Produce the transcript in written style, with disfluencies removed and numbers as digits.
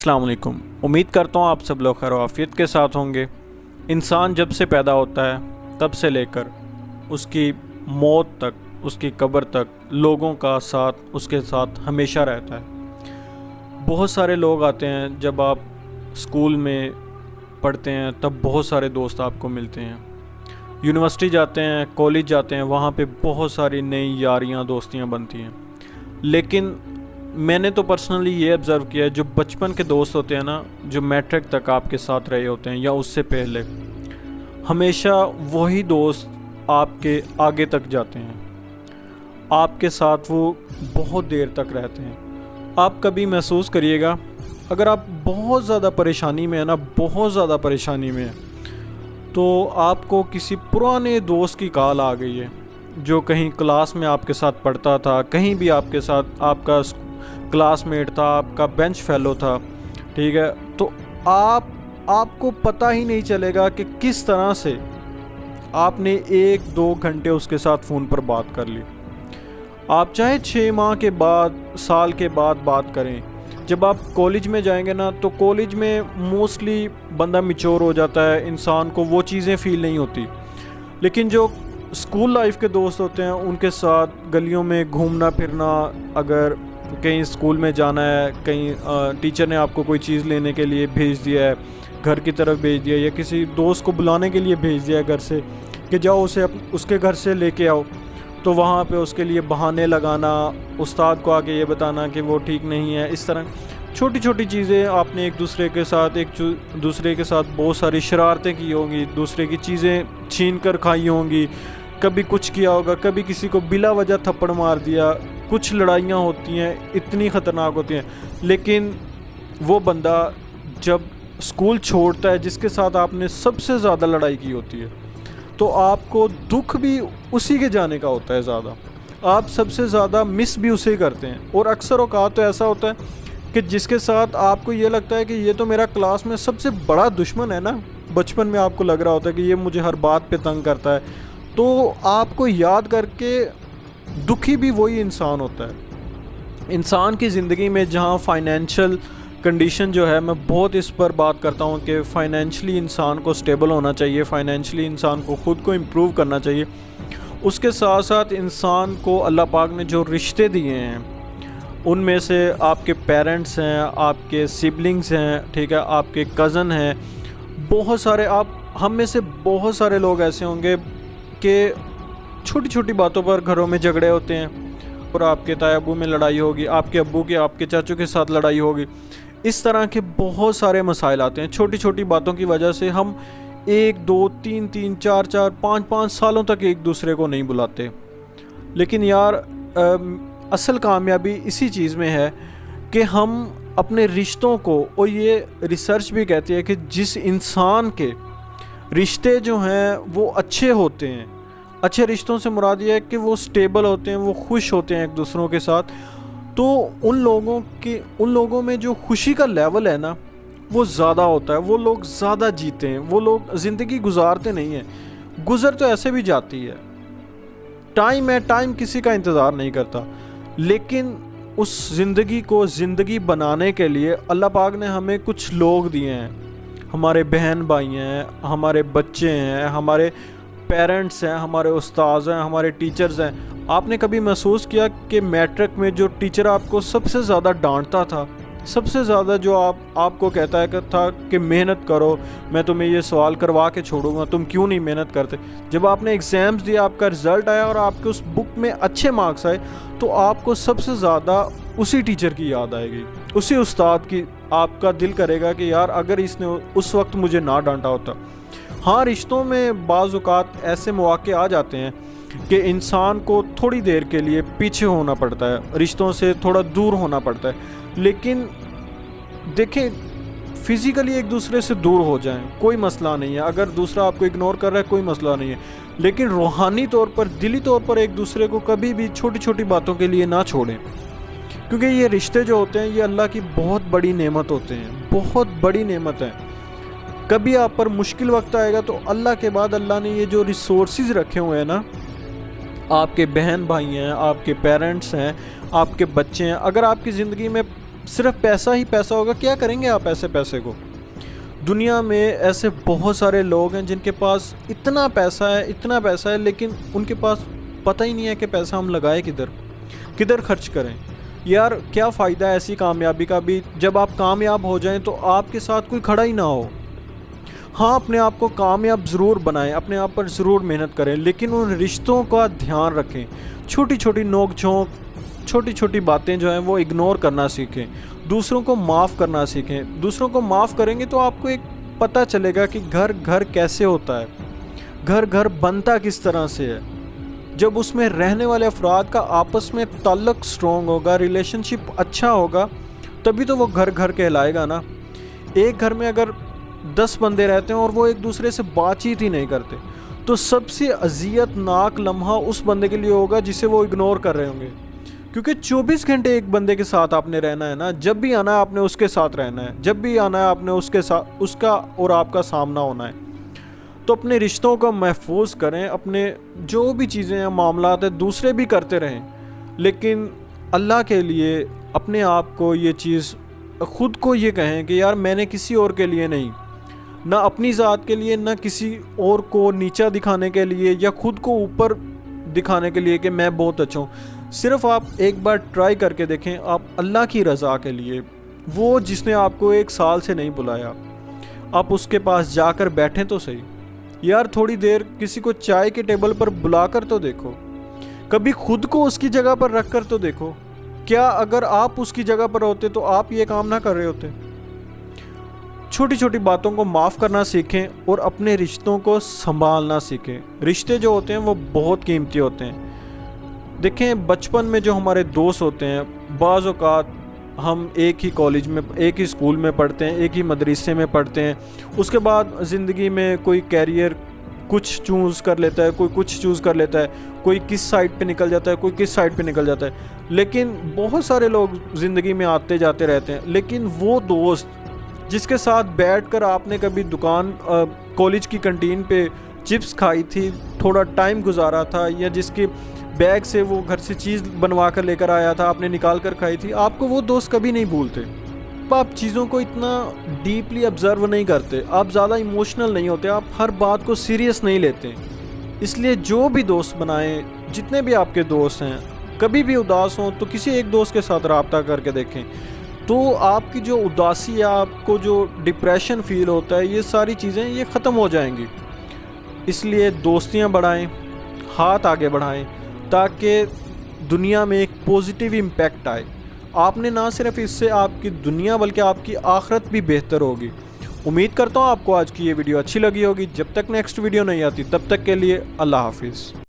अस्सलाम वालेकुम। उम्मीद करता हूँ आप सब लोग खैर आफियत के साथ होंगे। इंसान जब से पैदा होता है तब से लेकर उसकी मौत तक, उसकी कब्र तक लोगों का साथ उसके साथ हमेशा रहता है। बहुत सारे लोग आते हैं, जब आप स्कूल में पढ़ते हैं तब बहुत सारे दोस्त आपको मिलते हैं। यूनिवर्सिटी जाते हैं, कॉलेज जाते हैं, वहाँ पे बहुत सारी नई यारियाँ दोस्तियाँ बनती हैं। लेकिन मैंने तो पर्सनली ये ऑब्ज़र्व किया है, जो बचपन के दोस्त होते हैं ना, जो मैट्रिक तक आपके साथ रहे होते हैं या उससे पहले, हमेशा वही दोस्त आपके आगे तक जाते हैं, आपके साथ वो बहुत देर तक रहते हैं। आप कभी महसूस करिएगा, अगर आप बहुत ज़्यादा परेशानी में है ना, बहुत ज़्यादा परेशानी में है, तो आपको किसी पुराने दोस्त की कॉल आ गई है, जो कहीं क्लास में आपके साथ पढ़ता था, कहीं भी आपके साथ आपका क्लासमेट था, आपका बेंच फेलो था, ठीक है। तो आपको पता ही नहीं चलेगा कि किस तरह से आपने 1-2 घंटे उसके साथ फ़ोन पर बात कर ली। आप चाहे 6 माह के बाद, साल के बाद बात करें, जब आप कॉलेज में जाएंगे ना, तो कॉलेज में मोस्टली बंदा मैच्योर हो जाता है, इंसान को वो चीज़ें फ़ील नहीं होती। लेकिन जो स्कूल लाइफ के दोस्त होते हैं, उनके साथ गलियों में घूमना फिरना, अगर कहीं स्कूल में जाना है, कहीं टीचर ने आपको कोई चीज़ लेने के लिए भेज दिया है, घर की तरफ भेज दिया, या किसी दोस्त को बुलाने के लिए भेज दिया है घर से कि जाओ उसे उसके घर से लेके आओ, तो वहाँ पे उसके लिए बहाने लगाना, उस्ताद को आके ये बताना कि वो ठीक नहीं है। इस तरह छोटी छोटी चीज़ें आपने एक दूसरे के साथ बहुत सारी शरारतें की होंगी, दूसरे की चीज़ें छीन कर खाई होंगी, कभी कुछ किया होगा, कभी किसी को बिला वजह थप्पड़ मार दिया। कुछ लड़ाइयाँ होती हैं, इतनी ख़तरनाक होती हैं। लेकिन वो बंदा जब स्कूल छोड़ता है, जिसके साथ आपने सबसे ज़्यादा लड़ाई की होती है, तो आपको दुख भी उसी के जाने का होता है ज़्यादा। आप सबसे ज़्यादा मिस भी उसे करते हैं। और अक्सर औक़ात तो ऐसा होता है कि जिसके साथ आपको ये लगता है कि ये तो मेरा क्लास में सबसे बड़ा दुश्मन है ना, बचपन में आपको लग रहा होता है कि ये मुझे हर बात पे तंग करता है, तो आपको याद करके दुखी भी वही इंसान होता है। इंसान की ज़िंदगी में जहाँ फाइनेंशियल कंडीशन जो है, मैं बहुत इस पर बात करता हूँ कि फ़ाइनेंशली इंसान को स्टेबल होना चाहिए, फ़ाइनेंशली इंसान को ख़ुद को इम्प्रूव करना चाहिए। उसके साथ साथ इंसान को अल्लाह पाक ने जो रिश्ते दिए हैं, उनमें से आपके पेरेंट्स हैं, आपके सिबलिंग्स हैं, ठीक है, आपके कज़न हैं, बहुत सारे, आप हम में से बहुत सारे लोग ऐसे होंगे कि छोटी छोटी बातों पर घरों में झगड़े होते हैं, और आपके ताए अब्बू में लड़ाई होगी, आपके अब्बू की आपके चाचू के साथ लड़ाई होगी। इस तरह के बहुत सारे मसाइल आते हैं। छोटी छोटी बातों की वजह से हम 1-2, 3-3, 4-4, 5-5 सालों तक एक दूसरे को नहीं बुलाते। लेकिन यार, असल कामयाबी इसी चीज़ में है कि हम अपने रिश्तों को, और ये रिसर्च भी कहती है कि जिस इंसान के रिश्ते जो हैं वो अच्छे होते हैं, अच्छे रिश्तों से मुराद ये है कि वो स्टेबल होते हैं, वो खुश होते हैं एक दूसरों के साथ, तो उन लोगों में जो खुशी का लेवल है ना, वो ज़्यादा होता है। वो लोग ज़्यादा जीते हैं, वो लोग ज़िंदगी गुजारते नहीं हैं। गुज़र तो ऐसे भी जाती है, टाइम है, टाइम किसी का इंतज़ार नहीं करता। लेकिन उस ज़िंदगी को ज़िंदगी बनाने के लिए अल्लाह पाक ने हमें कुछ लोग दिए हैं। हमारे बहन भाई हैं, हमारे बच्चे हैं, हमारे पेरेंट्स हैं, हमारे उस्ताद हैं, हमारे टीचर्स हैं। आपने कभी महसूस किया कि मैट्रिक में जो टीचर आपको सबसे ज़्यादा डांटता था, सबसे ज़्यादा जो आपको कहता है कि मेहनत करो, मैं तुम्हें ये सवाल करवा के छोड़ूंगा, तुम क्यों नहीं मेहनत करते? जब आपने एग्ज़ाम्स दिया, आपका रिज़ल्ट आया और आपके उस बुक में अच्छे मार्क्स आए, तो आपको सबसे ज़्यादा उसी टीचर की याद आएगी, उसी उस्ताद की। आपका दिल करेगा कि यार, अगर इसने उस वक्त मुझे ना डांटा होता। हाँ, रिश्तों में बाज़ औक़ात ऐसे मौक़े आ जाते हैं कि इंसान को थोड़ी देर के लिए पीछे होना पड़ता है, रिश्तों से थोड़ा दूर होना पड़ता है। लेकिन देखें, फ़िज़िकली एक दूसरे से दूर हो जाएं, कोई मसला नहीं है। अगर दूसरा आपको इग्नोर कर रहा है, कोई मसला नहीं है। लेकिन रूहानी तौर पर, दिली तौर पर एक दूसरे को कभी भी छोटी छोटी बातों के लिए ना छोड़ें, क्योंकि ये रिश्ते जो होते हैं, ये अल्लाह की बहुत बड़ी नेमत होते हैं, बहुत बड़ी नेमत है। कभी आप पर मुश्किल वक्त आएगा, तो अल्लाह के बाद अल्लाह ने ये जो रिसोर्सेज रखे हुए हैं ना, आपके बहन भाई हैं, आपके पेरेंट्स हैं, आपके बच्चे हैं, अगर आपकी ज़िंदगी में सिर्फ पैसा ही पैसा होगा, क्या करेंगे आप ऐसे पैसे को? दुनिया में ऐसे बहुत सारे लोग हैं जिनके पास इतना पैसा है, लेकिन उनके पास पता ही नहीं है कि पैसा हम लगाए किधर खर्च करें। यार क्या फ़ायदा ऐसी कामयाबी का भी, जब आप कामयाब हो जाएं तो आपके साथ कोई खड़ा ही ना हो। हाँ, अपने आप को कामयाब ज़रूर बनाएं, अपने आप पर ज़रूर मेहनत करें, लेकिन उन रिश्तों का ध्यान रखें। छोटी छोटी नोक झोंक, छोटी छोटी बातें जो हैं वो इग्नोर करना सीखें। दूसरों को माफ़ करना सीखें। दूसरों को माफ़ करेंगे तो आपको एक पता चलेगा कि घर कैसे होता है, घर बनता किस तरह से है। जब उसमें रहने वाले अफराद का आपस में ताल्लुक़ स्ट्रॉन्ग होगा, रिलेशनशिप अच्छा होगा, तभी तो वो घर कहलाएगा ना। एक घर में अगर 10 बंदे रहते हैं और वो एक दूसरे से बातचीत ही नहीं करते, तो सबसे अज़ियतनाक लम्हा उस बंदे के लिए होगा जिसे वो इग्नोर कर रहे होंगे। क्योंकि 24 घंटे एक बंदे के साथ आपने रहना है ना, जब भी आना है आपने उसके साथ रहना है, जब भी आना है आपने उसके साथ, उसका और आपका सामना होना है। तो अपने रिश्तों को महफूज करें, अपने जो भी चीज़ें हैं, मामलात हैं, दूसरे भी करते रहें, लेकिन अल्लाह के लिए अपने आप को ये चीज़, ख़ुद को ये कहें कि यार मैंने किसी और के लिए नहीं, ना अपनी ज़ात के लिए, ना किसी और को नीचा दिखाने के लिए या ख़ुद को ऊपर दिखाने के लिए कि मैं बहुत अच्छा हूँ। सिर्फ आप एक बार ट्राई करके देखें, आप अल्लाह की रज़ा के लिए, वो जिसने आपको 1 साल से नहीं बुलाया, आप उसके पास जाकर बैठें तो सही। यार थोड़ी देर किसी को चाय के टेबल पर बुलाकर तो देखो, कभी खुद को उसकी जगह पर रख कर तो देखो। क्या अगर आप उसकी जगह पर होते तो आप ये काम ना कर रहे होते? छोटी छोटी बातों को माफ़ करना सीखें और अपने रिश्तों को संभालना सीखें। रिश्ते जो होते हैं वो बहुत कीमती होते हैं। देखें, बचपन में जो हमारे दोस्त होते हैं, बाज़ औक़ात हम एक ही कॉलेज में, एक ही स्कूल में पढ़ते हैं, एक ही मदरसे में पढ़ते हैं, उसके बाद ज़िंदगी में कोई कैरियर कुछ चूज़ कर लेता है, कोई कुछ चूज़ कर लेता है, कोई किस साइड पे निकल जाता है, कोई किस साइड पे निकल जाता है। लेकिन बहुत सारे लोग ज़िंदगी में आते जाते रहते हैं, लेकिन वो दोस्त जिसके साथ बैठकर आपने कभी दुकान, कॉलेज की कैंटीन पे चिप्स खाई थी, थोड़ा टाइम गुजारा था, या जिसके बैग से वो घर से चीज़ बनवा कर लेकर आया था, आपने निकाल कर खाई थी, आपको वो दोस्त कभी नहीं भूलते। आप चीज़ों को इतना डीपली ऑब्ज़र्व नहीं करते, आप ज़्यादा इमोशनल नहीं होते, आप हर बात को सीरियस नहीं लेते। इसलिए जो भी दोस्त बनाएं, जितने भी आपके दोस्त हैं, कभी भी उदास हों तो किसी एक दोस्त के साथ रब्ता करके देखें, तो आपकी जो उदासी है, आपको जो डिप्रेशन फील होता है, ये सारी चीज़ें ये ख़त्म हो जाएंगी। इसलिए दोस्तियाँ बढ़ाएं, हाथ आगे बढ़ाएं, ताकि दुनिया में एक पॉजिटिव इम्पैक्ट आए। आपने ना सिर्फ इससे आपकी दुनिया बल्कि आपकी आखिरत भी बेहतर होगी। उम्मीद करता हूँ आपको आज की ये वीडियो अच्छी लगी होगी। जब तक नेक्स्ट वीडियो नहीं आती तब तक के लिए अल्लाह हाफिज़।